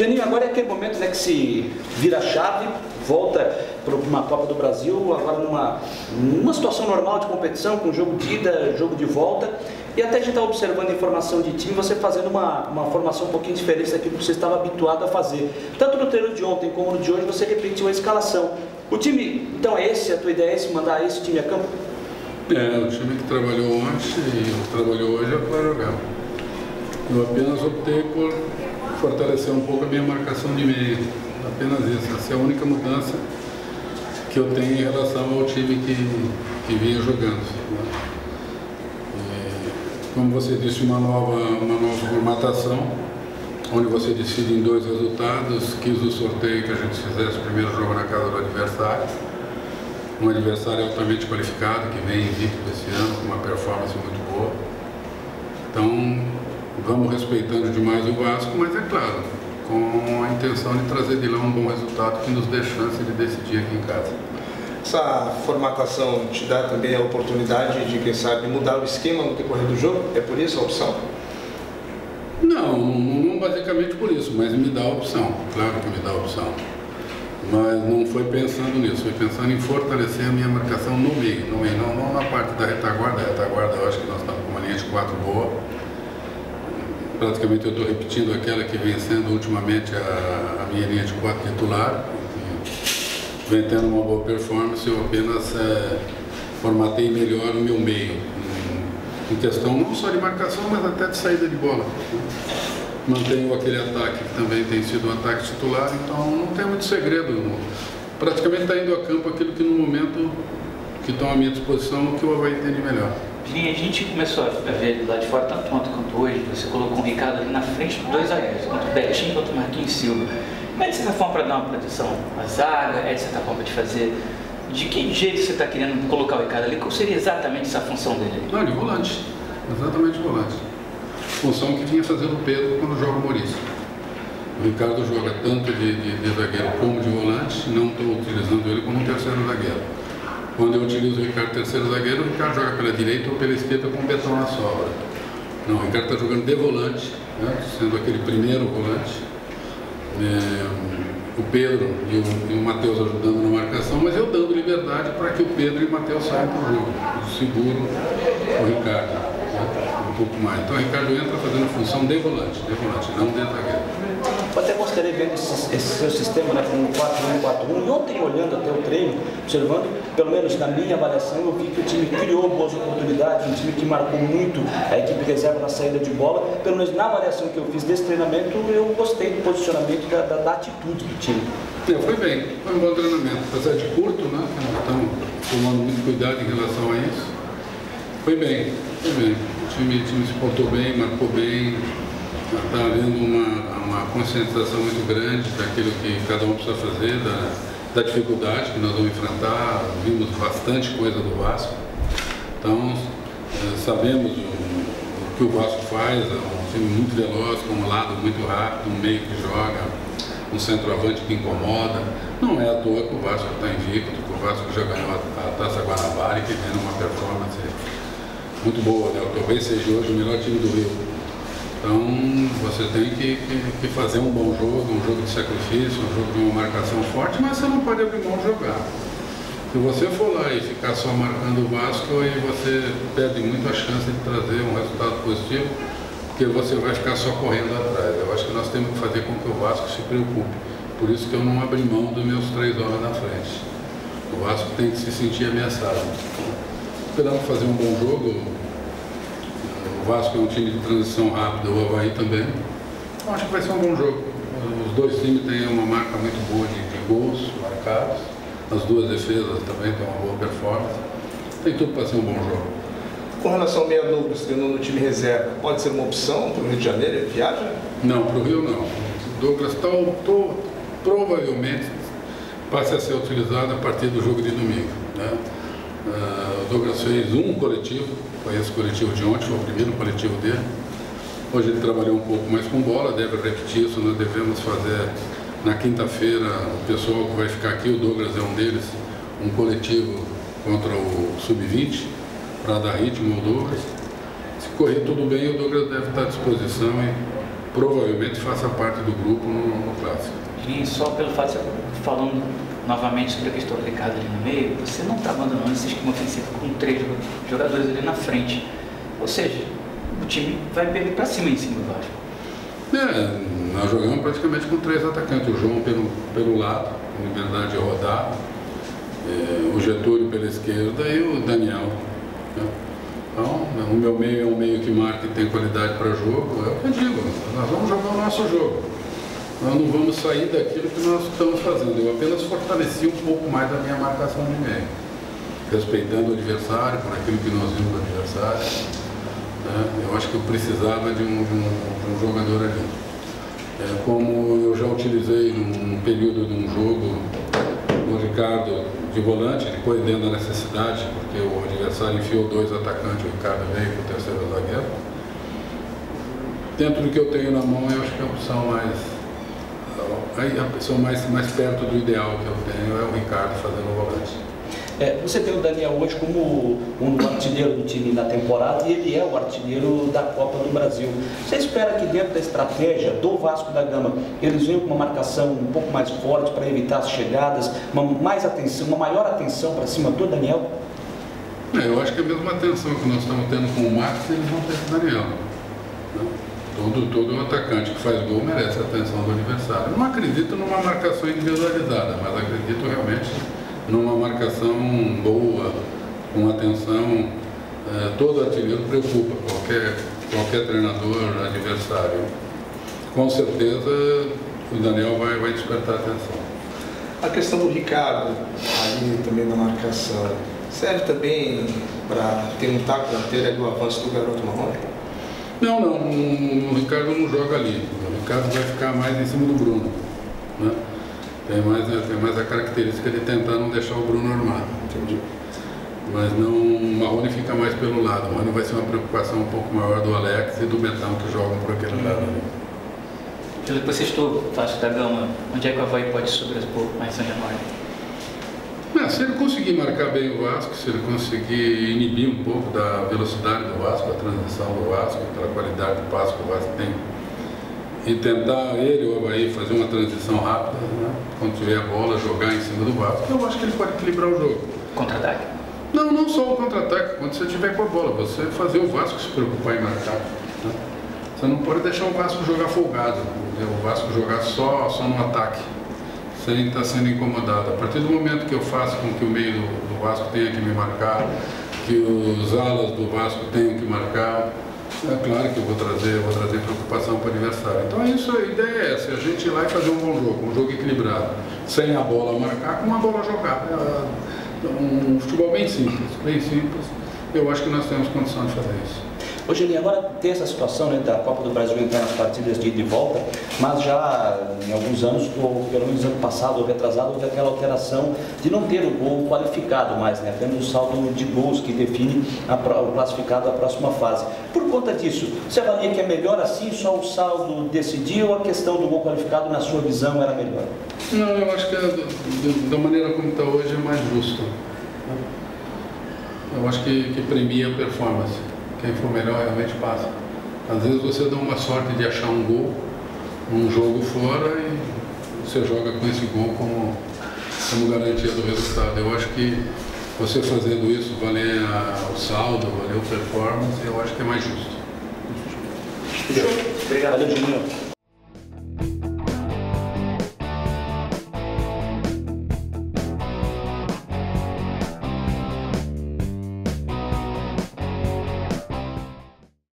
Geninho, agora é aquele momento, né, que se vira a chave, volta para uma Copa do Brasil, agora numa situação normal de competição, com jogo de ida, jogo de volta, e até a gente está observando a informação de time, você fazendo uma formação um pouquinho diferente daquilo que você estava habituado a fazer. Tanto no treino de ontem como no de hoje, você repetiu a escalação. O time, então é esse, a tua ideia é esse, mandar esse time a campo? O time que trabalhou ontem e trabalhou hoje é o Claro Galo. Eu apenas optei por fortalecer um pouco a minha marcação de meio. Apenas isso. Essa é a única mudança que eu tenho em relação ao time que vinha jogando. Como você disse, uma nova formatação, onde você decide em 2 resultados. Quis o sorteio que a gente fizesse o primeiro jogo na casa do adversário. Um adversário altamente qualificado, que vem invicto esse ano, com uma performance muito boa. Então, vamos respeitando demais o Vasco, mas é claro, com a intenção de trazer de lá um bom resultado que nos dê chance de decidir aqui em casa. Essa formatação te dá também a oportunidade de, quem sabe, mudar o esquema no decorrer do jogo? É por isso a opção? Não basicamente por isso, mas me dá a opção, claro que me dá a opção. Mas não foi pensando nisso, foi pensando em fortalecer a minha marcação no meio, não na parte da retaguarda. A retaguarda eu acho que nós estamos com uma linha de 4 boa. Praticamente eu estou repetindo aquela que vem sendo ultimamente a minha linha de 4 titular. Vem tendo uma boa performance, eu apenas formatei melhor o meu meio. Em questão não só de marcação, mas até de saída de bola. Mantenho aquele ataque que também tem sido um ataque titular, então não tem muito segredo. Praticamente está indo a campo aquilo que no momento que estão à minha disposição, o que o Avaí tem de melhor. A gente começou a ver lá de fora, tanto ontem quanto hoje, você colocou o Ricardo ali na frente dos 2 zagueiros, tanto o Betinho quanto o Marquinhos Silva. Mas é de certa forma para dar uma proteção à zaga, é de certa forma de fazer... De que jeito você está querendo colocar o Ricardo ali? Qual seria exatamente essa função dele? Não, de volante, exatamente volante. Função que vinha fazendo o Pedro quando joga o Maurício. O Ricardo joga tanto de zagueiro como de volante, não estou utilizando ele como um terceiro zagueiro. Quando eu utilizo o Ricardo terceiro zagueiro, o Ricardo joga pela direita ou pela esquerda com o Betão na sobra. Não, o Ricardo está jogando de volante, né, sendo aquele primeiro volante. O Pedro e o Matheus ajudando na marcação, mas eu dando liberdade para que o Pedro e o Matheus saiam para o jogo. Eu seguro o Ricardo, né, um pouco mais. Então o Ricardo entra fazendo função de volante, não de zagueiro. Eu até gostaria de ver esse seu sistema, né, com 4-1-4-1. E ontem, olhando até o treino, observando, pelo menos na minha avaliação, eu vi que o time criou boas oportunidades, um time que marcou muito a equipe reserva na saída de bola. Pelo menos na avaliação que eu fiz desse treinamento, eu gostei do posicionamento, da atitude do time. Foi bem, foi um bom treinamento. Apesar de curto, né, estamos tomando muito cuidado em relação a isso. Foi bem. O time se portou bem, marcou bem. Está havendo uma conscientização muito grande daquilo que cada um precisa fazer, da dificuldade que nós vamos enfrentar. Vimos bastante coisa do Vasco, então sabemos o que o Vasco faz. É um time muito veloz, com um lado muito rápido, um meio que joga, um centroavante que incomoda. Não é à toa que o Vasco está invicto, que o Vasco já ganhou a Taça Guanabara e que tem uma performance muito boa, né? Talvez seja hoje o melhor time do Rio. Então, você tem que fazer um bom jogo, um jogo de sacrifício, um jogo de uma marcação forte, mas você não pode abrir mão de jogar. Se você for lá e ficar só marcando o Vasco, aí você perde muito a chance de trazer um resultado positivo, porque você vai ficar só correndo atrás. Eu acho que nós temos que fazer com que o Vasco se preocupe. Por isso que eu não abri mão dos meus 3 homens na frente. O Vasco tem que se sentir ameaçado. Esperamos fazer um bom jogo. O Vasco é um time de transição rápida, o Avaí também. Então, acho que vai ser um bom jogo. Os 2 times têm uma marca muito boa de gols marcados. As 2 defesas também têm uma boa performance. Tem tudo para ser um bom jogo. Com relação ao meia Douglas, treinando no time reserva, pode ser uma opção para o Rio de Janeiro? Ele viaja? Não, para o Rio não. O Douglas provavelmente passe a ser utilizado a partir do jogo de domingo, né? O Douglas fez um coletivo, foi esse coletivo de ontem, foi o primeiro coletivo dele. Hoje ele trabalhou um pouco mais com bola, deve repetir isso, nós devemos fazer na quinta-feira, o pessoal que vai ficar aqui, o Douglas é um deles, um coletivo contra o Sub-20, para dar ritmo ao Douglas. Se correr tudo bem, o Douglas deve estar à disposição provavelmente faça parte do grupo no Clássico. E só pelo fato de você falando novamente sobre a questão do Ricardo ali no meio, você não está abandonando esse esquema ofensivo com 3 jogadores ali na frente. Ou seja, o time vai perder para cima em cima do Vasco. Nós jogamos praticamente com 3 atacantes. O João pelo lado, com liberdade de rodar, o Getúlio pela esquerda e o Daniel. Então, o meu meio é um meio que marca e tem qualidade para jogo. É o que eu digo, nós vamos jogar o nosso jogo. Nós não vamos sair daquilo que nós estamos fazendo. Eu apenas fortaleci um pouco mais a minha marcação de meio, respeitando o adversário, por aquilo que nós vimos do adversário. Eu acho que eu precisava de um jogador ali. Como eu já utilizei num período de um jogo o Ricardo de volante, depois dentro da necessidade, porque o adversário enfiou 2 atacantes, o Ricardo veio para o terceiro zagueiro. Dentro do que eu tenho na mão, eu acho que a opção mais perto do ideal que eu tenho é o Ricardo fazendo o volante. Você tem o Daniel hoje como um artilheiro do time na temporada e ele é o artilheiro da Copa do Brasil. Você espera que dentro da estratégia do Vasco da Gama eles venham com uma marcação um pouco mais forte para evitar as chegadas, uma maior atenção para cima do Daniel? Eu acho que a mesma atenção que nós estamos tendo com o Marcos, eles vão ter com o Daniel. Todo atacante que faz gol merece a atenção do adversário. Não acredito numa marcação individualizada, mas acredito realmente numa marcação boa, com atenção. Todo artilheiro preocupa, qualquer treinador adversário. Com certeza o Daniel vai despertar atenção. A questão do Ricardo, ali também na marcação, serve também para ter um taco na telha do avanço do garoto Marrone? Não, o Ricardo não joga ali. O Ricardo vai ficar mais em cima do Bruno, né? Tem mais a característica de tentar não deixar o Bruno armado. Entendi. Mas não, o Marrone fica mais pelo lado. O Marrone vai ser uma preocupação um pouco maior do Alex e do Betão, que jogam por aquele lado ali. Pelo que você citou, Vasco da Gama, onde é que o Avaí pode sobrepor mais São Januário? Se ele conseguir marcar bem o Vasco, se ele conseguir inibir um pouco da velocidade do Vasco, da transição do Vasco, pela qualidade do passe que o Vasco tem, e tentar ele ou o Avaí fazer uma transição rápida, né? Quando tiver a bola, jogar em cima do Vasco, eu acho que ele pode equilibrar o jogo. Contra-ataque? Não só o contra-ataque, quando você tiver com a bola, você fazer o Vasco se preocupar em marcar. Né? Você não pode deixar o Vasco jogar folgado, o Vasco jogar só no ataque, sem estar sendo incomodado. A partir do momento que eu faço com que o meio do Vasco tenha que me marcar, que os alas do Vasco tenham que marcar, é claro que eu vou trazer preocupação para o adversário. Então isso, a ideia é essa, a gente ir lá e fazer um bom jogo, um jogo equilibrado, sem a bola marcar, com uma bola jogada. Um futebol bem simples, eu acho que nós temos condição de fazer isso. Ô Geninho, agora tem essa situação, né, da Copa do Brasil entrar nas partidas de ida e volta, mas já em alguns anos, ou pelo menos ano passado ou retrasado, houve aquela alteração de não ter o gol qualificado mais, né? Apenas o saldo de gols que define o classificado da próxima fase. Por conta disso, você avalia que é melhor assim, só o saldo decidir, ou a questão do gol qualificado, na sua visão, era melhor? Não, eu acho que da maneira como está hoje é mais justo. Eu acho que premia a performance. Quem for melhor realmente passa. Às vezes você dá uma sorte de achar um gol, um jogo fora, e você joga com esse gol como garantia do resultado. Eu acho que você fazendo isso, valer o saldo, valer a performance, eu acho que é mais justo. Obrigado, Geninho.